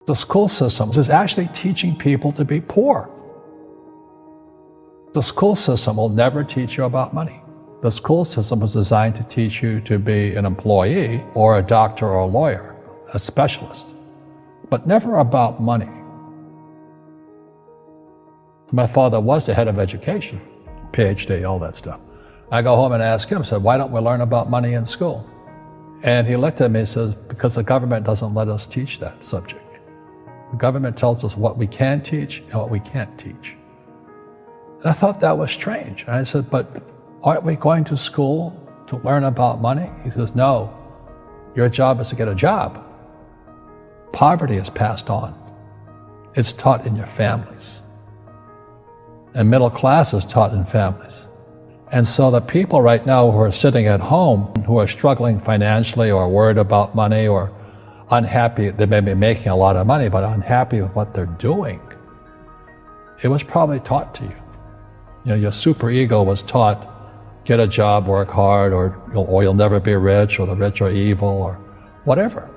The school system is actually teaching people to be poor. The school system will never teach you about money. The school system was designed to teach you to be an employee or a doctor or a lawyer, a specialist, but never about money. My father was the head of education, PhD, all that stuff. I go home and ask him, I said, why don't we learn about money in school? And he looked at me and says, because the government doesn't let us teach that subject. The government tells us what we can teach and what we can't teach. And I thought that was strange. And I said, but aren't we going to school to learn about money? He says, no, your job is to get a job. Poverty is passed on. It's taught in your families. And middle class is taught in families. And so the people right now who are sitting at home, who are struggling financially or worried about money or unhappy, they may be making a lot of money, but unhappy with what they're doing, it was probably taught to you. You know, your superego was taught, get a job, work hard, or you'll never be rich, or the rich are evil, or whatever.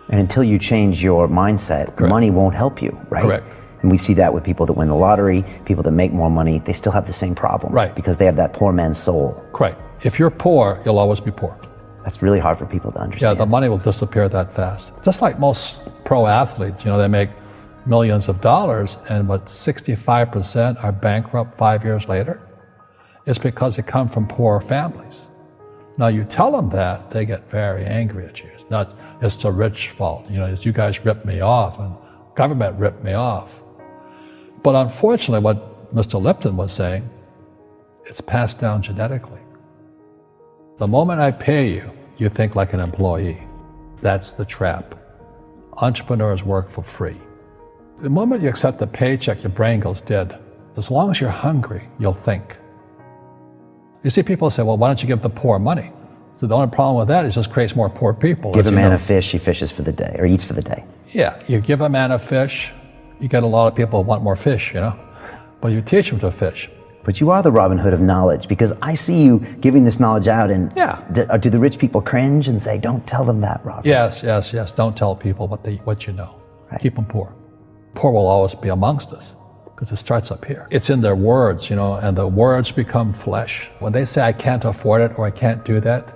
And until you change your mindset, Correct. Money won't help you, right? Correct. And we see that with people that win the lottery, people that make more money, they still have the same problem. Right. Because they have that poor man's soul. Correct. If you're poor, you'll always be poor. That's really hard for people to understand. Yeah, the money will disappear that fast. Just like most pro athletes, you know, they make millions of dollars, and what 65% are bankrupt 5 years later. It's because they come from poor families. Now you tell them that, they get very angry at you. It's not, it's the rich fault. You know, it's you guys ripped me off and government ripped me off. But unfortunately, what Mr. Lipton was saying, it's passed down genetically. The moment I pay you, you think like an employee. That's the trap. Entrepreneurs work for free. The moment you accept the paycheck, your brain goes dead. As long as you're hungry, you'll think. You see people say, well, why don't you give the poor money? So the only problem with that is it just creates more poor people. Give a man a fish, he fishes for the day, or eats for the day. Yeah, you give a man a fish, you get a lot of people who want more fish, you know? But you teach them to fish. But you are the Robin Hood of knowledge, because I see you giving this knowledge out, and yeah. Do the rich people cringe and say, don't tell them that, Robin? Yes, yes, yes. Don't tell people what you know. Right. Keep them poor. Poor will always be amongst us, because it starts up here. It's in their words, you know, and the words become flesh. When they say, I can't afford it, or I can't do that,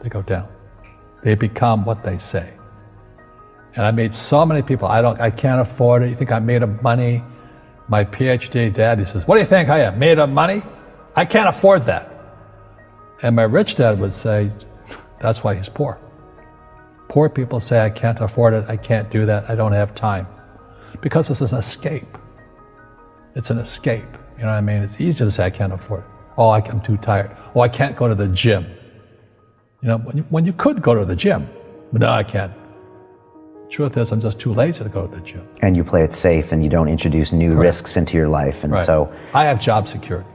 they go down. They become what they say. And I meet so many people, I can't afford it. You think I'm made of money? My PhD dad, he says, what do you think I am, made of money? I can't afford that. And my rich dad would say, that's why he's poor. Poor people say, I can't afford it, I can't do that, I don't have time. Because it's an escape. It's an escape, you know what I mean? It's easy to say, I can't afford it. Oh, I'm too tired. Oh, I can't go to the gym. You know, when you could go to the gym, but no, I can't. Truth is, I'm just too lazy to go to the gym. And you play it safe, and you don't introduce new Correct. risks into your life, and Right. so... I have job security.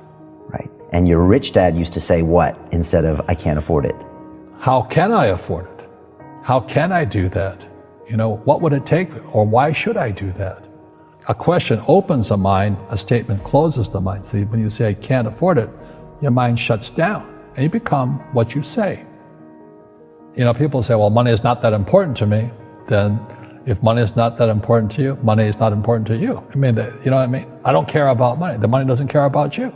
Right. And your rich dad used to say what instead of, I can't afford it? How can I afford it? How can I do that? You know, what would it take, or why should I do that? A question opens the mind, a statement closes the mind. See, when you say, I can't afford it, your mind shuts down, and you become what you say. You know, people say, well, money is not that important to me. Then if money is not that important to you, money is not important to you. I mean, you know what I mean? I don't care about money. The money doesn't care about you.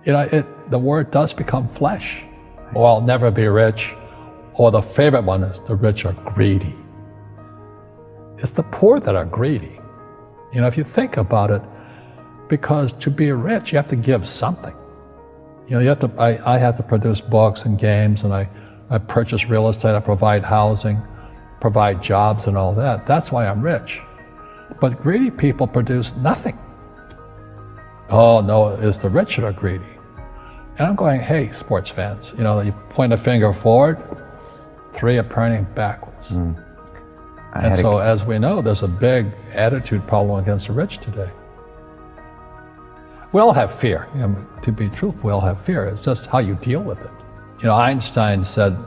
You know, the word does become flesh. Or I'll never be rich. Or the favorite one is the rich are greedy. It's the poor that are greedy. You know, if you think about it, because to be rich, you have to give something. You know, you have to, I have to produce books and games, and I purchase real estate, I provide housing, provide jobs and all that. That's why I'm rich. But greedy people produce nothing. Oh no, it's the rich that are greedy. And I'm going, hey, sports fans, you know, you point a finger forward, 3 are pointing backwards. And so as we know, there's a big attitude problem against the rich today. We all have fear. You know, to be truthful, we all have fear. It's just how you deal with it. You know, Einstein said,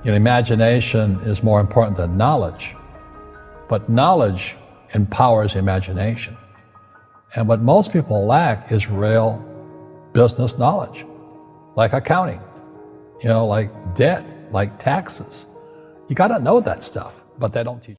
you know, imagination is more important than knowledge, but knowledge empowers imagination. And what most people lack is real business knowledge, like accounting, you know, like debt, like taxes. You got to know that stuff, but they don't teach.